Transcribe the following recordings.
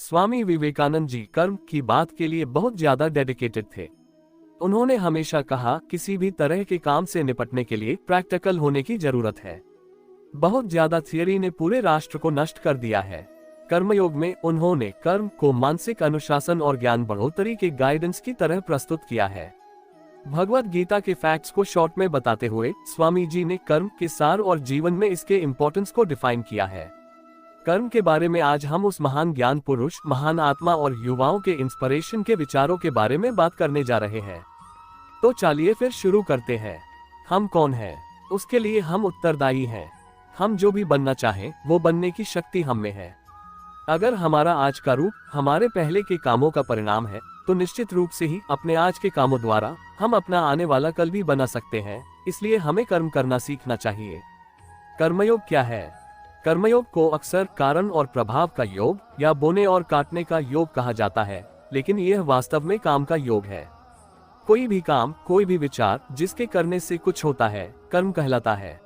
स्वामी विवेकानंद जी कर्म की बात के लिए बहुत ज्यादा डेडिकेटेड थे। उन्होंने हमेशा कहा, किसी भी तरह के काम से निपटने के लिए प्रैक्टिकल होने की जरूरत है। बहुत ज्यादा थियरी ने पूरे राष्ट्र को नष्ट कर दिया है। कर्मयोग में उन्होंने कर्म को मानसिक अनुशासन और ज्ञान बढ़ोतरी के गाइडेंस की तरह प्रस्तुत किया है। भगवत गीता के फैक्ट्स को शॉर्ट में बताते हुए स्वामी जी ने कर्म के सार और जीवन में इसके इम्पोर्टेंस को डिफाइन किया है। कर्म के बारे में आज हम उस महान ज्ञान पुरुष, महान आत्मा और युवाओं के इंस्पिरेशन के विचारों के बारे में बात करने जा रहे हैं। तो चलिए फिर शुरू करते हैं। हम कौन हैं? उसके लिए हम उत्तरदायी हैं। हम जो भी बनना चाहें वो बनने की शक्ति हम में है। अगर हमारा आज का रूप हमारे पहले के कामों का परिणाम है तो निश्चित रूप से ही अपने आज के कामों द्वारा हम अपना आने वाला कल भी बना सकते हैं। इसलिए हमें कर्म करना सीखना चाहिए। कर्मयोग क्या है? कर्मयोग को अक्सर कारण और प्रभाव का योग या बोने और काटने का योग कहा जाता है, लेकिन यह वास्तव में काम का योग है। कोई भी काम, कोई भी विचार जिसके करने से कुछ होता है, कर्म कहलाता है।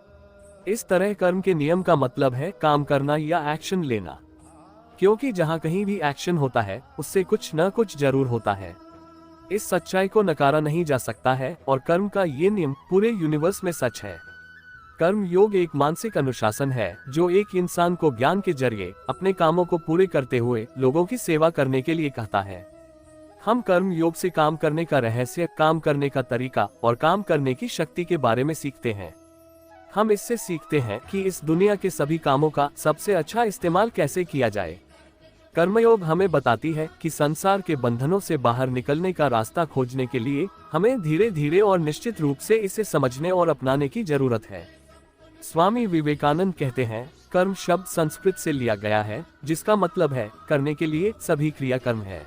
इस तरह कर्म के नियम का मतलब है काम करना या एक्शन लेना, क्योंकि जहां कहीं भी एक्शन होता है उससे कुछ न कुछ जरूर होता है। इस सच्चाई को नकारा नहीं जा सकता है और कर्म का ये नियम पूरे यूनिवर्स में सच है। कर्म योग एक मानसिक अनुशासन है जो एक इंसान को ज्ञान के जरिए अपने कामों को पूरे करते हुए लोगों की सेवा करने के लिए कहता है। हम कर्म योग से काम करने का रहस्य, काम करने का तरीका और काम करने की शक्ति के बारे में सीखते हैं। हम इससे सीखते हैं कि इस दुनिया के सभी कामों का सबसे अच्छा इस्तेमाल कैसे किया जाए। कर्मयोग हमें बताती है कि संसार के बंधनों से बाहर निकलने का रास्ता खोजने के लिए हमें धीरे धीरे और निश्चित रूप से इसे समझने और अपनाने की जरूरत है। स्वामी विवेकानंद कहते हैं, कर्म शब्द संस्कृत से लिया गया है जिसका मतलब है करने के लिए सभी क्रिया कर्म है।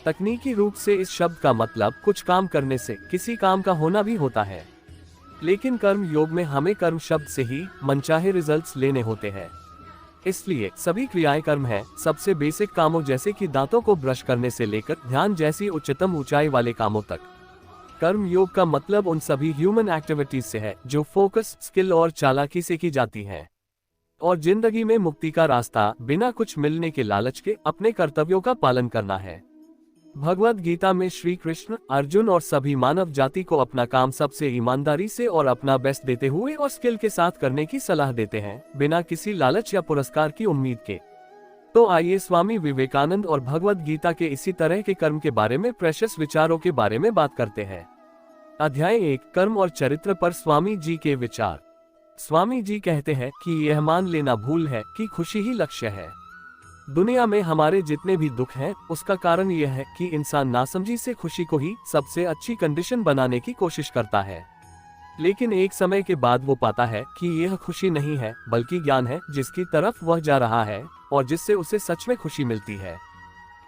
तकनीकी रूप से इस शब्द का मतलब कुछ काम करने से किसी काम का होना भी होता है, लेकिन कर्म योग में हमें कर्म शब्द से ही मनचाहे रिजल्ट्स लेने होते हैं। इसलिए सभी क्रियाएं कर्म है। सबसे बेसिक कामों जैसे कि दांतों को ब्रश करने से लेकर ध्यान जैसी उच्चतम ऊंचाई वाले कामों तक। कर्म योग का मतलब उन सभी ह्यूमन एक्टिविटीज से है जो फोकस, स्किल और चालाकी से की जाती हैं, और जिंदगी में मुक्ति का रास्ता बिना कुछ मिलने के लालच के अपने कर्तव्यों का पालन करना है। भगवत गीता में श्री कृष्ण, अर्जुन और सभी मानव जाति को अपना काम सबसे ईमानदारी से और अपना बेस्ट देते हुए और स्किल के साथ करने की सलाह देते हैं, बिना किसी लालच या पुरस्कार की उम्मीद के। तो आइए स्वामी विवेकानंद और भगवत गीता के इसी तरह के कर्म के बारे में प्रेशियस विचारों के बारे में बात करते हैं। अध्याय 1, कर्म और चरित्र पर स्वामी जी के विचार। स्वामी जी कहते हैं कि यह मान लेना भूल है कि खुशी ही लक्ष्य है। दुनिया में हमारे जितने भी दुख हैं उसका कारण यह है कि इंसान नासमझी से खुशी को ही सबसे अच्छी कंडीशन बनाने की कोशिश करता है, लेकिन एक समय के बाद वो पाता है कि यह खुशी नहीं है बल्कि ज्ञान है जिसकी तरफ वह जा रहा है और जिससे उसे सच में खुशी मिलती है।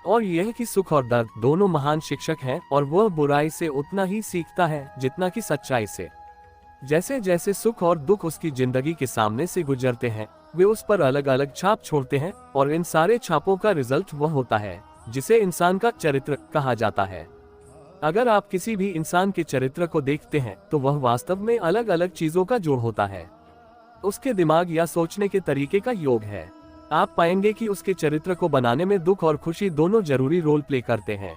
और यह कि सुख और दर्द दोनों महान शिक्षक हैं और वह बुराई से उतना ही सीखता है जितना कि सच्चाई से। जैसे जैसे सुख और दुख उसकी जिंदगी के सामने से गुजरते हैं वे उस पर अलग अलग छाप छोड़ते हैं और इन सारे छापों का रिजल्ट वह होता है जिसे इंसान का चरित्र कहा जाता है। अगर आप किसी भी इंसान के चरित्र को देखते हैं तो वह वास्तव में अलग अलग चीजों का जोड़ होता है। उसके दिमाग या सोचने के तरीके का योग है। आप पाएंगे कि उसके चरित्र को बनाने में दुख और खुशी दोनों जरूरी रोल प्ले करते हैं।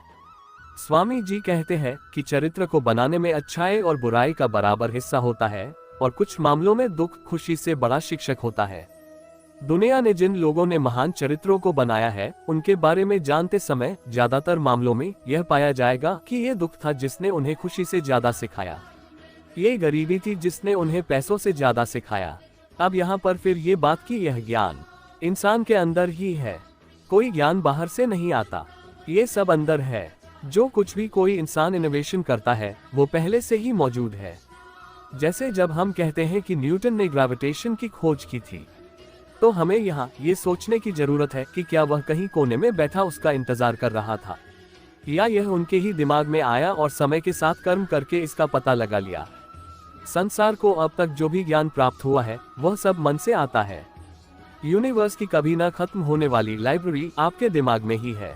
स्वामी जी कहते हैं कि चरित्र को बनाने में अच्छाई और बुराई का बराबर हिस्सा होता है और कुछ मामलों में दुख खुशी से बड़ा शिक्षक होता है। दुनिया ने जिन लोगों ने महान चरित्रों को बनाया है उनके बारे में जानते समय ज्यादातर मामलों में यह पाया जाएगा कि यह दुख था जिसने उन्हें खुशी से ज्यादा सिखाया। ये गरीबी थी जिसने उन्हें पैसों से ज्यादा सिखाया। अब यहाँ पर फिर ये बात कि यह ज्ञान इंसान के अंदर ही है। कोई ज्ञान बाहर से नहीं आता, ये सब अंदर है। जो कुछ भी कोई इंसान इनोवेशन करता है वो पहले से ही मौजूद है। जैसे जब हम कहते हैं कि न्यूटन ने ग्रेविटेशन की खोज की थी, तो हमें यहाँ ये सोचने की जरूरत है कि क्या वह कहीं कोने में बैठा उसका इंतजार कर रहा था, या यह उनके ही दिमाग में आया और समय के साथ कर्म करके इसका पता लगा लिया। संसार को अब तक जो भी ज्ञान प्राप्त हुआ है वह सब मन से आता है। यूनिवर्स की कभी न खत्म होने वाली लाइब्रेरी आपके दिमाग में ही है।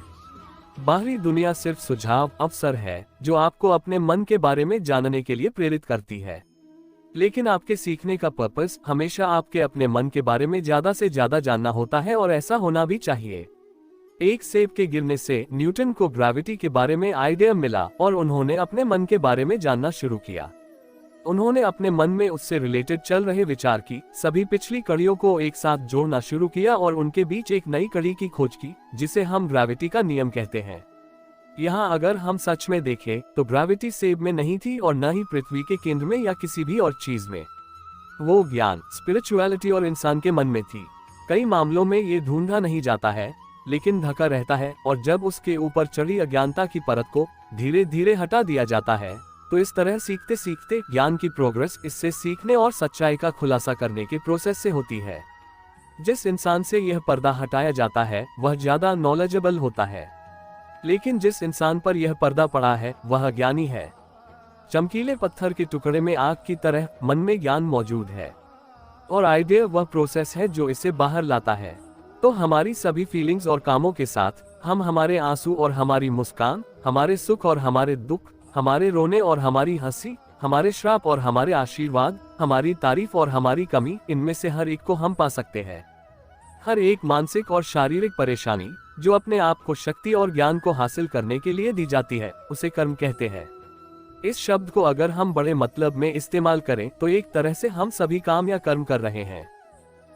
बाहरी दुनिया सिर्फ सुझाव, अवसर है जो आपको अपने मन के बारे में जानने के लिए प्रेरित करती है, लेकिन आपके सीखने का पर्पस हमेशा आपके अपने मन के बारे में ज्यादा से ज्यादा जानना होता है और ऐसा होना भी चाहिए। एक सेब के गिरने से न्यूटन को ग्रेविटी के बारे में आइडिया मिला और उन्होंने अपने मन के बारे में जानना शुरू किया। उन्होंने अपने मन में उससे रिलेटेड चल रहे विचार की सभी पिछली कड़ियों को एक साथ जोड़ना शुरू किया और उनके बीच एक नई कड़ी की खोज की, जिसे हम ग्रेविटी का नियम कहते हैं। यहाँ अगर हम सच में देखें तो ग्रेविटी सेब में नहीं थी और न ही पृथ्वी के केंद्र में या किसी भी और चीज में। वो ज्ञान, स्पिरिचुअलिटी और इंसान के मन में थी। कई मामलों में ये ढूंढा नहीं जाता है, लेकिन ढका रहता है, और जब उसके ऊपर चढ़ी अज्ञानता की परत को धीरे धीरे हटा दिया जाता है तो इस तरह सीखते सीखते ज्ञान की प्रोग्रेस इससे सीखने और सच्चाई का खुलासा करने के प्रोसेस से होती है। जिस इंसान से यह पर्दा हटाया जाता है वह ज्यादा नॉलेजेबल होता है, लेकिन जिस इंसान पर यह पर्दा पड़ा है वह ज्ञानी है। चमकीले पत्थर के टुकड़े में आग की तरह मन में ज्ञान मौजूद है, और आइडिया वह प्रोसेस है जो इसे बाहर लाता है। तो हमारी सभी फीलिंग्स और कामों के साथ हम हमारे आंसू और हमारी मुस्कान, हमारे सुख और हमारे दुख, हमारे रोने और हमारी हंसी, हमारे श्राप और हमारे आशीर्वाद, हमारी तारीफ और हमारी कमी, इनमें से हर एक को हम पा सकते हैं। हर एक मानसिक और शारीरिक परेशानी जो अपने आप को शक्ति और ज्ञान को हासिल करने के लिए दी जाती है, उसे कर्म कहते हैं। इस शब्द को अगर हम बड़े मतलब में इस्तेमाल करें तो एक तरह से हम सभी काम या कर्म कर रहे हैं।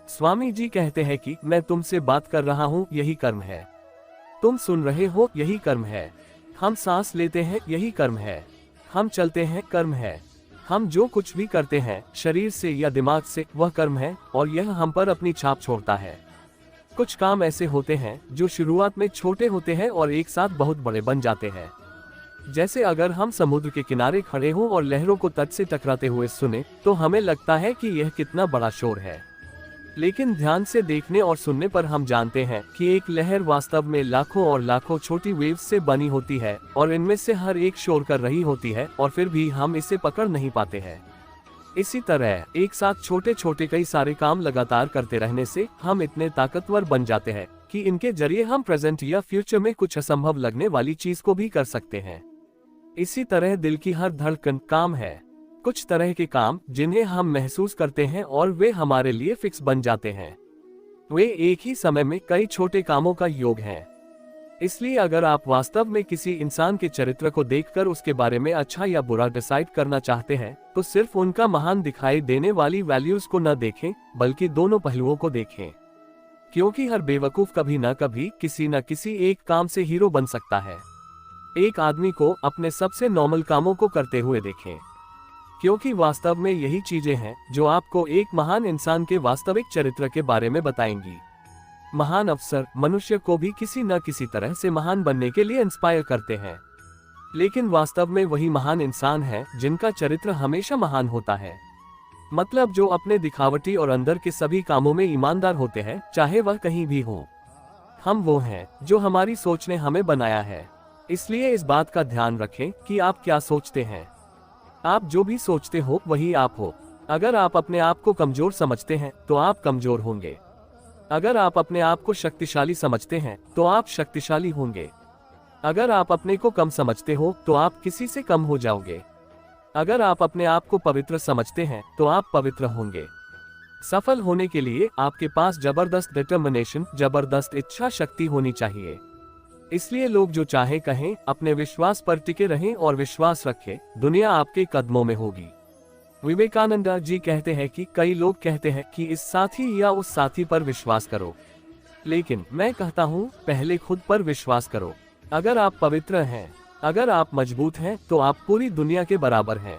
स्वामी जी कहते हैं कि मैं तुमसे बात कर रहा हूँ, यही कर्म है। तुम सुन रहे हो, यही कर्म है। हम सांस लेते हैं, यही कर्म है। हम चलते हैं, कर्म है। हम जो कुछ भी करते हैं शरीर से या दिमाग से, वह कर्म है, और यह हम पर अपनी छाप छोड़ता है। कुछ काम ऐसे होते हैं जो शुरुआत में छोटे होते हैं और एक साथ बहुत बड़े बन जाते हैं। जैसे अगर हम समुद्र के किनारे खड़े हों और लहरों को तट से टकराते हुए सुने तो हमें लगता है कि यह कितना बड़ा शोर है, लेकिन ध्यान से देखने और सुनने पर हम जानते हैं कि एक लहर वास्तव में लाखों और लाखों छोटी वेव्स से बनी होती है और इनमें से हर एक शोर कर रही होती है, और फिर भी हम इसे पकड़ नहीं पाते हैं। इसी तरह एक साथ छोटे छोटे कई सारे काम लगातार करते रहने से हम इतने ताकतवर बन जाते हैं कि इनके जरिए हम प्रेजेंट या फ्यूचर में कुछ असंभव लगने वाली चीज को भी कर सकते हैं। इसी तरह दिल की हर धड़कन काम है। कुछ तरह के काम जिन्हें हम महसूस करते हैं और वे हमारे लिए फिक्स बन जाते हैं, वे एक ही समय में कई छोटे कामों का योग हैं। इसलिए अगर आप वास्तव में किसी इंसान के चरित्र को देखकर उसके बारे में अच्छा या बुरा डिसाइड करना चाहते हैं तो सिर्फ उनका महान दिखाई देने वाली वैल्यूज को न देखें, बल्कि दोनों पहलुओं को देखें, क्योंकि हर बेवकूफ कभी न कभी किसी न किसी एक काम से हीरो बन सकता है। एक आदमी को अपने सबसे नॉर्मल कामों को करते हुए देखें, क्योंकि वास्तव में यही चीजें हैं जो आपको एक महान इंसान के वास्तविक चरित्र के बारे में बताएंगी। महान अफसर मनुष्य को भी किसी न किसी तरह से महान बनने के लिए इंस्पायर करते हैं, लेकिन वास्तव में वही महान इंसान है जिनका चरित्र हमेशा महान होता है। मतलब जो अपने दिखावटी और अंदर के सभी कामों में ईमानदार होते हैं, चाहे वह कहीं भी हो। हम वो हैं जो हमारी सोच ने हमें बनाया है। इसलिए इस बात का ध्यान रखें कि आप क्या सोचते हैं। आप जो भी सोचते हो वही आप हो। अगर आप अपने आप को कमजोर समझते हैं तो आप कमजोर होंगे। अगर आप अपने आप को शक्तिशाली समझते हैं तो आप शक्तिशाली होंगे। अगर आप अपने को कम समझते हो तो आप किसी से कम हो जाओगे। अगर आप अपने आप को पवित्र समझते हैं तो आप पवित्र होंगे। सफल होने के लिए आपके पास जबरदस्त डिटर्मिनेशन, जबरदस्त इच्छा शक्ति होनी चाहिए। इसलिए लोग जो चाहे कहें, अपने विश्वास पर टिके रहें और विश्वास रखें, दुनिया आपके कदमों में होगी। विवेकानंद जी कहते हैं कि कई लोग कहते हैं कि इस साथी या उस साथी पर विश्वास करो, लेकिन मैं कहता हूँ पहले खुद पर विश्वास करो। अगर आप पवित्र हैं, अगर आप मजबूत हैं, तो आप पूरी दुनिया के बराबर हैं।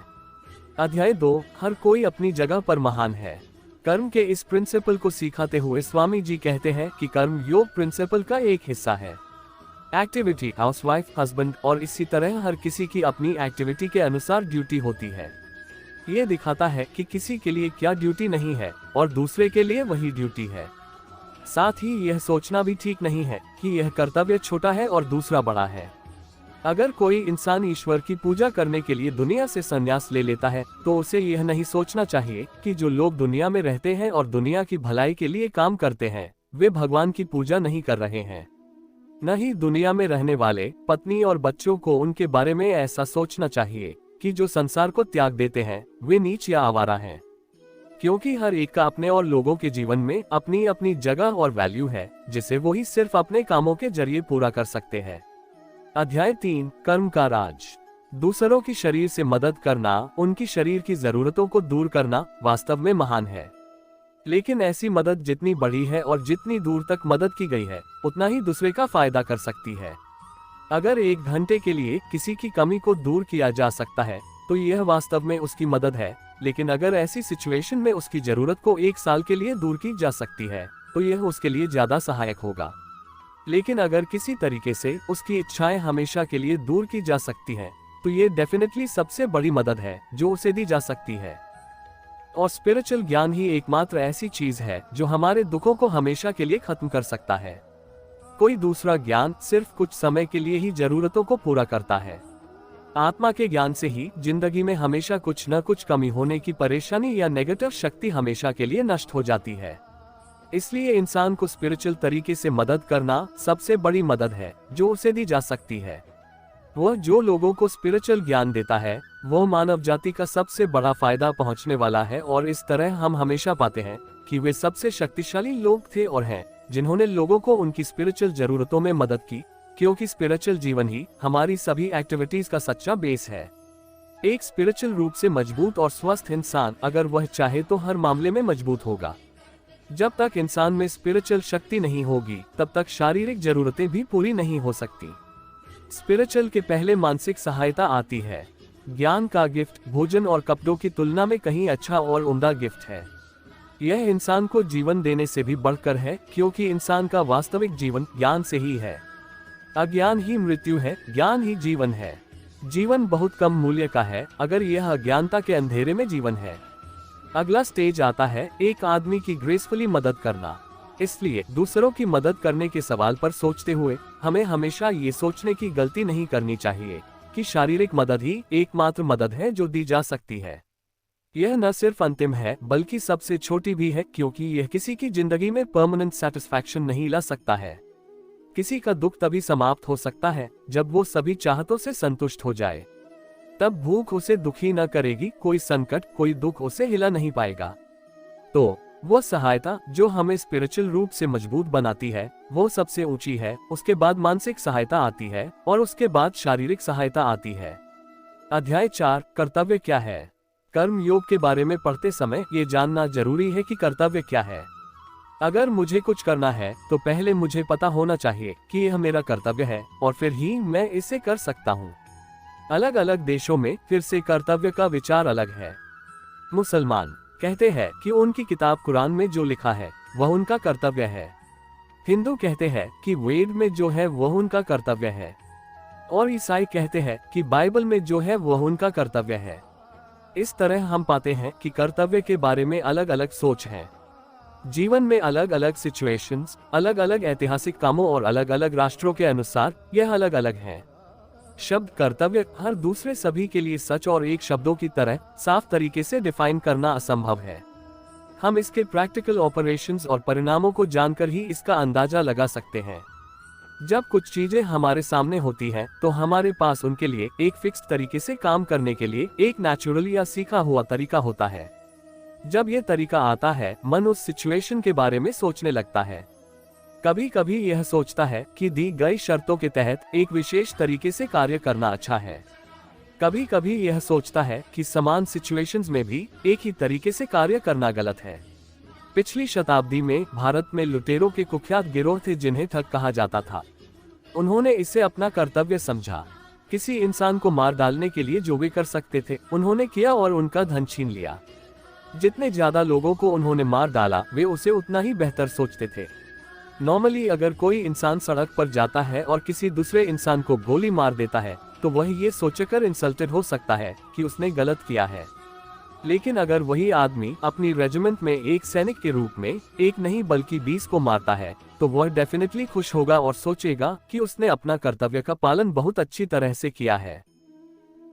अध्याय 2, हर कोई अपनी जगह पर महान है। कर्म के इस प्रिंसिपल को सिखाते हुए स्वामी जी कहते हैं कि कर्म योग प्रिंसिपल का एक हिस्सा है। एक्टिविटी, हाउसवाइफ, हस्बैंड और इसी तरह हर किसी की अपनी एक्टिविटी के अनुसार ड्यूटी होती है। ये दिखाता है कि किसी के लिए क्या ड्यूटी नहीं है और दूसरे के लिए वही ड्यूटी है। साथ ही यह सोचना भी ठीक नहीं है कि यह कर्तव्य छोटा है और दूसरा बड़ा है। अगर कोई इंसान ईश्वर की पूजा करने के लिए दुनिया से संन्यास ले लेता है तो उसे यह नहीं सोचना चाहिए कि जो लोग दुनिया में रहते हैं और दुनिया की भलाई के लिए काम करते हैं वे भगवान की पूजा नहीं कर रहे हैं। न ही दुनिया में रहने वाले पत्नी और बच्चों को उनके बारे में ऐसा सोचना चाहिए कि जो संसार को त्याग देते हैं वे नीच या आवारा हैं, क्योंकि हर एक का अपने और लोगों के जीवन में अपनी अपनी जगह और वैल्यू है, जिसे वो ही सिर्फ अपने कामों के जरिए पूरा कर सकते हैं। अध्याय 3, कर्म का राज। दूसरों की शरीर से मदद करना, उनकी शरीर की जरूरतों को दूर करना वास्तव में महान है। लेकिन ऐसी मदद जितनी बड़ी है और जितनी दूर तक मदद की गई है, उतना ही दूसरे का फायदा कर सकती है। अगर 1 घंटे के लिए किसी की कमी को दूर किया जा सकता है, तो यह वास्तव में उसकी मदद है। लेकिन अगर ऐसी सिचुएशन में उसकी जरूरत को 1 साल के लिए दूर की जा सकती है, तो यह उसके लिए ज्यादा सहायक होगा। लेकिन अगर किसी तरीके से उसकी इच्छाएं हमेशा के लिए दूर की जा सकती हैं, तो ये डेफिनेटली सबसे बड़ी मदद है जो उसे दी जा सकती है। और स्पिरिचुअल ज्ञान ही एकमात्र ऐसी चीज है जो हमारे दुखों को हमेशा के लिए खत्म कर सकता है। कोई दूसरा ज्ञान सिर्फ कुछ समय के लिए ही जरूरतों को पूरा करता है। आत्मा के ज्ञान से ही जिंदगी में हमेशा कुछ न कुछ कमी होने की परेशानी या नेगेटिव शक्ति हमेशा के लिए नष्ट हो जाती है। इसलिए इंसान को स्पिरिचुअल तरीके से मदद करना सबसे बड़ी मदद है जो उसे दी जा सकती है। वह जो लोगों को स्पिरिचुअल ज्ञान देता है, वह मानव जाति का सबसे बड़ा फायदा पहुंचने वाला है। और इस तरह हम हमेशा पाते हैं कि वे सबसे शक्तिशाली लोग थे और हैं जिन्होंने लोगों को उनकी स्पिरिचुअल जरूरतों में मदद की, क्योंकि स्पिरिचुअल जीवन ही हमारी सभी एक्टिविटीज का सच्चा बेस है। एक स्पिरिचुअल रूप से मजबूत और स्वस्थ इंसान, अगर वह चाहे तो हर मामले में मजबूत होगा। जब तक इंसान में स्पिरिचुअल शक्ति नहीं होगी, तब तक शारीरिक जरूरतें भी पूरी नहीं हो सकती। स्पिरिचुअल के पहले मानसिक सहायता आती है। ज्ञान का गिफ्ट भोजन और कपड़ों की तुलना में कहीं अच्छा और उम्दा गिफ्ट है। यह इंसान को जीवन देने से भी बढ़कर है, क्योंकि इंसान का वास्तविक जीवन ज्ञान से ही है। अज्ञान ही मृत्यु है, ज्ञान ही जीवन है। जीवन बहुत कम मूल्य का है अगर यह अज्ञानता के अंधेरे में जीवन है। अगला स्टेज आता है एक आदमी की ग्रेसफुली मदद करना। इसलिए दूसरों की मदद करने के सवाल पर सोचते हुए हमें हमेशा ये सोचने की गलती नहीं करनी चाहिए कि शारीरिक मदद ही एकमात्र मदद है जो दी जा सकती है। यह न सिर्फ अंतिम है बल्कि सबसे छोटी भी है, क्योंकि यह किसी की जिंदगी में परमानेंट सेटिस्फैक्शन नहीं ला सकता है। किसी का दुख तभी समाप्त हो सकता है जब वो सभी चाहतों से संतुष्ट हो जाए। तब भूख उसे दुखी न करेगी, कोई संकट कोई दुख उसे हिला नहीं पाएगा। तो वो सहायता जो हमें स्पिरिचुअल रूप से मजबूत बनाती है, वो सबसे ऊंची है। उसके बाद मानसिक सहायता आती है और उसके बाद शारीरिक सहायता आती है। अध्याय 4, कर्तव्य क्या है। कर्म योग के बारे में पढ़ते समय ये जानना जरूरी है कि कर्तव्य क्या है। अगर मुझे कुछ करना है तो पहले मुझे पता होना चाहिए कि यह मेरा कर्तव्य है और फिर ही मैं इसे कर सकता हूँ। अलग अलग देशों में फिर से कर्तव्य का विचार अलग है। मुसलमान कहते हैं कि उनकी किताब कुरान में जो लिखा है वह उनका कर्तव्य है। हिंदू कहते हैं कि वेद में जो है वह उनका कर्तव्य है। और ईसाई कहते हैं कि बाइबल में जो है वह उनका कर्तव्य है। इस तरह हम पाते हैं कि कर्तव्य के बारे में अलग अलग सोच है। जीवन में अलग अलग सिचुएशंस, अलग अलग ऐतिहासिक कामों और अलग अलग राष्ट्रों के अनुसार यह अलग अलग है। शब्द कर्तव्य हर दूसरे सभी के लिए सच और एक शब्दों की तरह साफ तरीके से डिफाइन करना असंभव है। हम इसके प्रैक्टिकल ऑपरेशंस और परिणामों को जानकर ही इसका अंदाजा लगा सकते हैं। जब कुछ चीजें हमारे सामने होती हैं, तो हमारे पास उनके लिए एक फिक्स तरीके से काम करने के लिए एक नेचुरल या सीखा हुआ तरीका होता है। जब यह तरीका आता है, मन उस सिचुएशन के बारे में सोचने लगता है। कभी कभी यह सोचता है कि दी गई शर्तों के तहत एक विशेष तरीके से कार्य करना अच्छा है। कभी कभी यह सोचता है कि समान सिचुएशंस में भी एक ही तरीके से कार्य करना गलत है। पिछली शताब्दी में भारत में लुटेरों के कुख्यात गिरोह थे जिन्हें ठग कहा जाता था। उन्होंने इसे अपना कर्तव्य समझा। किसी इंसान को मार डालने के लिए जो वे कर सकते थे उन्होंने किया और उनका धन छीन लिया। जितने ज्यादा लोगों को उन्होंने मार डाला, वे उसे उतना ही बेहतर सोचते थे। नॉर्मली अगर कोई इंसान सड़क पर जाता है और किसी दूसरे इंसान को गोली मार देता है, तो वह ये सोचकर इंसल्टेड हो सकता है कि उसने गलत किया है। लेकिन अगर वही आदमी अपनी रेजिमेंट में एक सैनिक के रूप में एक नहीं बल्कि 20 को मारता है, तो वह डेफिनेटली खुश होगा और सोचेगा कि उसने अपना कर्तव्य का पालन बहुत अच्छी तरह से किया है।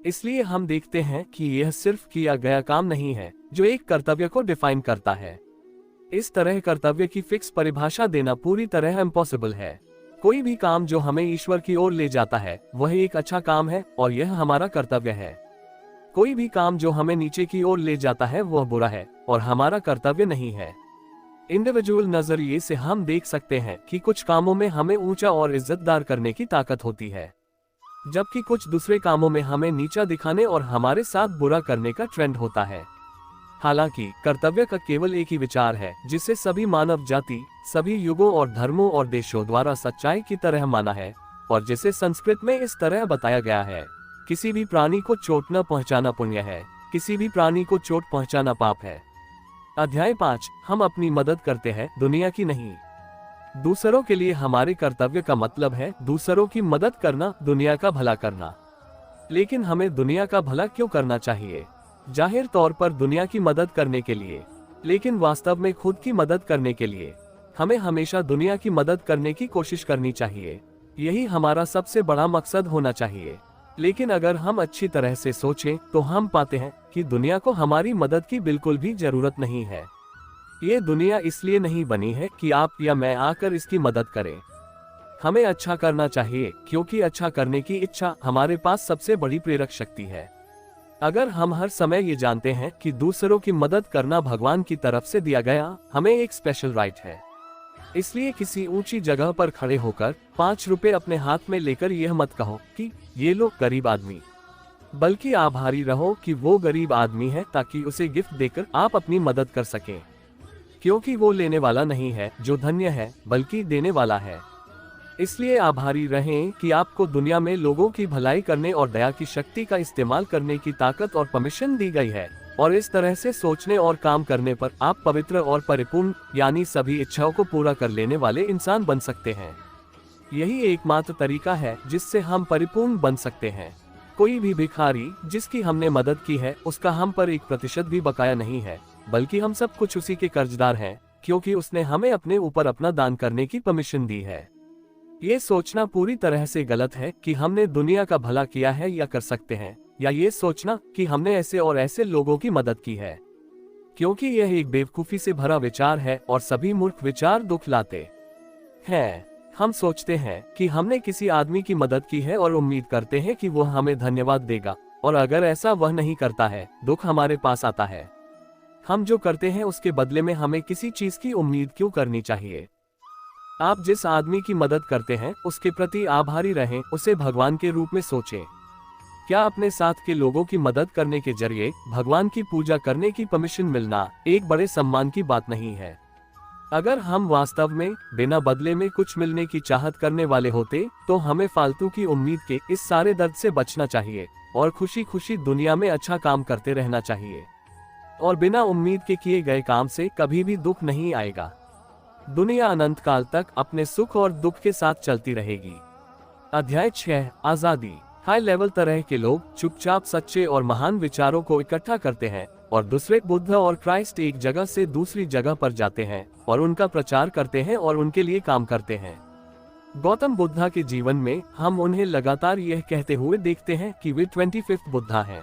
इसलिए हम देखते हैं कि यह सिर्फ किया गया काम नहीं है जो एक कर्तव्य को डिफाइन करता है। इस तरह कर्तव्य की फिक्स परिभाषा देना पूरी तरह इम्पॉसिबल है। कोई भी काम जो हमें ईश्वर की ओर ले जाता है वह एक अच्छा काम है और यह हमारा कर्तव्य है। कोई भी काम जो हमें नीचे की ओर ले जाता है वह बुरा है और हमारा कर्तव्य नहीं है। इंडिविजुअल नजरिए से हम देख सकते हैं कि कुछ कामों में हमें ऊंचा और इज्जतदार करने की ताकत होती है, जबकि कुछ दूसरे कामों में हमें नीचा दिखाने और हमारे साथ बुरा करने का ट्रेंड होता है। हालांकि कर्तव्य का केवल एक ही विचार है जिसे सभी मानव जाति, सभी युगों और धर्मों और देशों द्वारा सच्चाई की तरह माना है और जिसे संस्कृत में इस तरह बताया गया है, किसी भी प्राणी को चोट न पहुंचाना पुण्य है, किसी भी प्राणी को चोट पहुंचाना पाप है। अध्याय 5, हम अपनी मदद करते हैं, दुनिया की नहीं। दूसरों के लिए हमारे कर्तव्य का मतलब है दूसरों की मदद करना, दुनिया का भला करना। लेकिन हमें दुनिया का भला क्यों करना चाहिए? जाहिर तौर पर दुनिया की मदद करने के लिए, लेकिन वास्तव में खुद की मदद करने के लिए। हमें हमेशा दुनिया की मदद करने की कोशिश करनी चाहिए, यही हमारा सबसे बड़ा मकसद होना चाहिए। लेकिन अगर हम अच्छी तरह से सोचें तो हम पाते हैं कि दुनिया को हमारी मदद की बिल्कुल भी जरूरत नहीं है। ये दुनिया इसलिए नहीं बनी है कि आप या मैं आकर इसकी मदद करें। हमें अच्छा करना चाहिए क्योंकि अच्छा करने की इच्छा हमारे पास सबसे बड़ी प्रेरक शक्ति है। अगर हम हर समय ये जानते हैं कि दूसरों की मदद करना भगवान की तरफ से दिया गया हमें एक स्पेशल राइट है, इसलिए किसी ऊंची जगह पर खड़े होकर 5 रुपए अपने हाथ में लेकर यह मत कहो कि ये लो गरीब आदमी, बल्कि आभारी रहो कि वो गरीब आदमी है ताकि उसे गिफ्ट देकर आप अपनी मदद कर सकें, क्योंकि वो लेने वाला नहीं है जो धन्य है, बल्कि देने वाला है। इसलिए आभारी रहें कि आपको दुनिया में लोगों की भलाई करने और दया की शक्ति का इस्तेमाल करने की ताकत और परमिशन दी गई है, और इस तरह से सोचने और काम करने पर आप पवित्र और परिपूर्ण यानी सभी इच्छाओं को पूरा कर लेने वाले इंसान बन सकते हैं। यही एकमात्र तरीका है जिससे हम परिपूर्ण बन सकते हैं। कोई भी भिखारी जिसकी हमने मदद की है उसका हम पर 1% भी बकाया नहीं है, बल्कि हम सब कुछ उसी के कर्जदार हैं, क्योंकि उसने हमें अपने ऊपर अपना दान करने की परमिशन दी है। ये सोचना पूरी तरह से गलत है कि हमने दुनिया का भला किया है या कर सकते हैं, या ये सोचना कि हमने ऐसे और ऐसे लोगों की मदद की है, क्योंकि यह एक बेवकूफी से भरा विचार है और सभी मूर्ख विचार दुख लाते हैं। हम सोचते हैं कि हमने किसी आदमी की मदद की है और उम्मीद करते हैं कि वह हमें धन्यवाद देगा, और अगर ऐसा वह नहीं करता है, दुख हमारे पास आता है। हम जो करते हैं उसके बदले में हमें किसी चीज की उम्मीद क्यों करनी चाहिए? आप जिस आदमी की मदद करते हैं उसके प्रति आभारी रहें, उसे भगवान के रूप में सोचें। क्या अपने साथ के लोगों की मदद करने के जरिए भगवान की पूजा करने की परमिशन मिलना एक बड़े सम्मान की बात नहीं है? अगर हम वास्तव में बिना बदले में कुछ मिलने की चाहत करने वाले होते तो हमें फालतू की उम्मीद के इस सारे दर्द से बचना चाहिए और खुशी खुशी दुनिया में अच्छा काम करते रहना चाहिए, और बिना उम्मीद के किए गए काम से कभी भी दुख नहीं आएगा। दुनिया अनंत काल तक अपने सुख और दुख के साथ चलती रहेगी। अध्याय 6, आजादी। हाई लेवल तरह के लोग चुपचाप सच्चे और महान विचारों को इकट्ठा करते हैं और दूसरे बुद्ध और क्राइस्ट एक जगह से दूसरी जगह पर जाते हैं और उनका प्रचार करते हैं और उनके लिए काम करते हैं। गौतम बुद्धा के जीवन में हम उन्हें लगातार यह कहते हुए देखते हैं कि वे 25th बुद्धा हैं।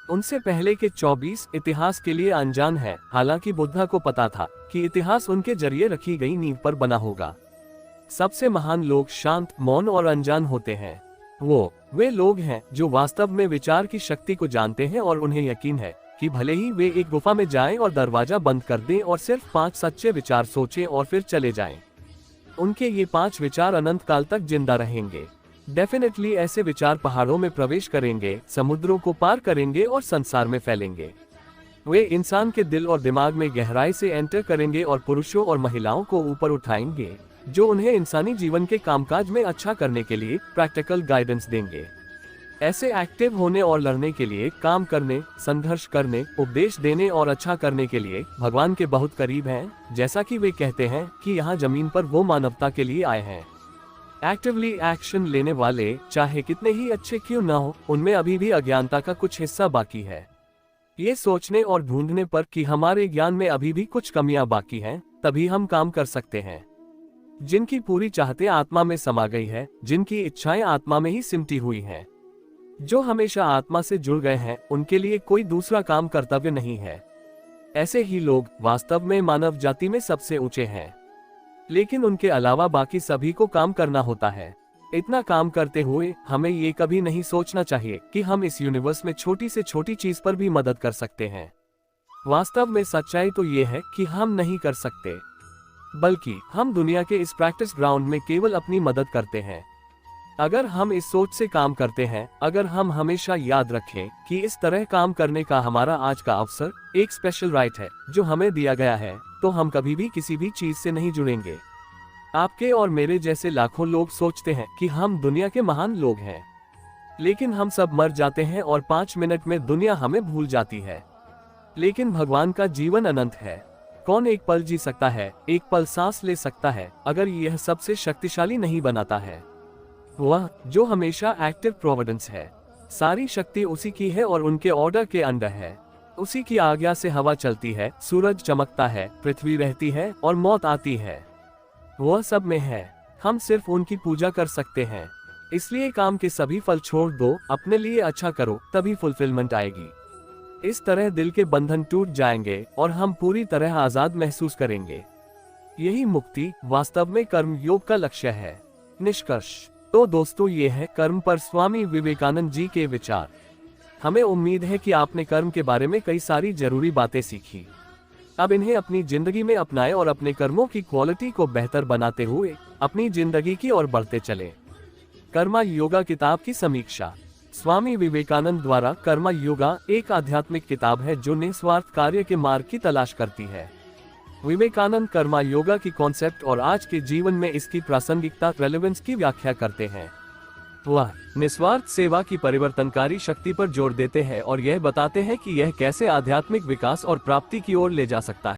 उनसे पहले के 24 इतिहास के लिए अनजान है, हालांकि बुद्धा को पता था कि इतिहास उनके जरिए रखी गई नींव पर बना होगा। सबसे महान लोग शांत, मौन और अनजान होते हैं। वे लोग हैं जो वास्तव में विचार की शक्ति को जानते हैं और उन्हें यकीन है कि भले ही वे एक गुफा में जाएं और दरवाजा बंद कर दें और सिर्फ 5 सच्चे विचार सोचें और फिर चले जाएं, उनके ये 5 विचार अनंत काल तक जिंदा रहेंगे। डेफिनेटली ऐसे विचार पहाड़ों में प्रवेश करेंगे, समुद्रों को पार करेंगे और संसार में फैलेंगे। वे इंसान के दिल और दिमाग में गहराई से एंटर करेंगे और पुरुषों और महिलाओं को ऊपर उठाएंगे, जो उन्हें इंसानी जीवन के कामकाज में अच्छा करने के लिए प्रैक्टिकल गाइडेंस देंगे। ऐसे एक्टिव होने और लड़ने के लिए, काम करने, संघर्ष करने, उपदेश देने और अच्छा करने के लिए भगवान के बहुत करीब हैं, जैसा कि वे कहते हैं कि यहाँ जमीन पर वो मानवता के लिए आए हैं। एक्टिवली एक्शन लेने वाले, चाहे कितने ही अच्छे क्यों न हो, उनमें अभी भी अज्ञानता का कुछ हिस्सा बाकी है। ये सोचने और ढूंढने पर कि हमारे ज्ञान में अभी भी कुछ कमियां बाकी हैं, तभी हम काम कर सकते हैं। जिनकी पूरी चाहते आत्मा में समा गई है, जिनकी इच्छाएं आत्मा में ही सिमटी हुई हैं, जो हमेशा आत्मा से जुड़ गए हैं, उनके लिए कोई दूसरा काम कर्तव्य नहीं है। ऐसे ही लोग वास्तव में मानव जाति में सबसे ऊंचे हैं, लेकिन उनके अलावा बाकी सभी को काम करना होता है। इतना काम करते हुए हमें ये कभी नहीं सोचना चाहिए कि हम इस यूनिवर्स में छोटी से छोटी चीज पर भी मदद कर सकते हैं। वास्तव में सच्चाई तो ये है कि हम नहीं कर सकते, बल्कि हम दुनिया के इस प्रैक्टिस ग्राउंड में केवल अपनी मदद करते हैं। अगर हम इस सोच से काम करते हैं, अगर हम हमेशा याद रखें कि इस तरह काम करने का हमारा आज का अवसर एक स्पेशल राइट है जो हमें दिया गया है, तो हम कभी भी किसी भी चीज से नहीं जुड़ेंगे। आपके और मेरे जैसे लाखों लोग सोचते हैं कि हम दुनिया के महान लोग हैं, लेकिन हम सब मर जाते हैं और 5 मिनट में दुनिया हमें भूल जाती है। लेकिन भगवान का जीवन अनंत है। कौन एक पल जी सकता है, एक पल सांस ले सकता है, अगर यह सबसे शक्तिशाली नहीं बनाता है? वह जो हमेशा एक्टिव प्रोविडेंस है। सारी शक्ति उसी की है और उनके ऑर्डर के अंडर है। उसी की आज्ञा से हवा चलती है, सूरज चमकता है, पृथ्वी रहती है और मौत आती है। वह सब में है, हम सिर्फ उनकी पूजा कर सकते हैं। इसलिए काम के सभी फल छोड़ दो, अपने लिए अच्छा करो, तभी फुलफिलमेंट आएगी। इस तरह दिल के बंधन टूट जाएंगे और हम पूरी तरह आजाद महसूस करेंगे। यही मुक्ति वास्तव में कर्म योग का लक्ष्य है। निष्कर्ष तो दोस्तों, ये है कर्म पर स्वामी विवेकानंद जी के विचार। हमें उम्मीद है कि आपने कर्म के बारे में कई सारी जरूरी बातें सीखी। अब इन्हें अपनी जिंदगी में अपनाएं और अपने कर्मों की क्वालिटी को बेहतर बनाते हुए अपनी जिंदगी की ओर बढ़ते चलें। कर्मा योगा किताब की समीक्षा। स्वामी विवेकानंद द्वारा कर्मा योगा एक आध्यात्मिक किताब है जो निस्वार्थ कार्य के मार्ग की तलाश करती है। विवेकानंद कर्मा योगा की कॉन्सेप्ट और आज के जीवन में इसकी प्रासंगिकता रेलेवेंस की व्याख्या करते हैं। वह निस्वार्थ सेवा की परिवर्तनकारी शक्ति पर जोर देते हैं और यह बताते हैं कि यह कैसे आध्यात्मिक विकास और प्राप्ति की ओर ले जा सकता है।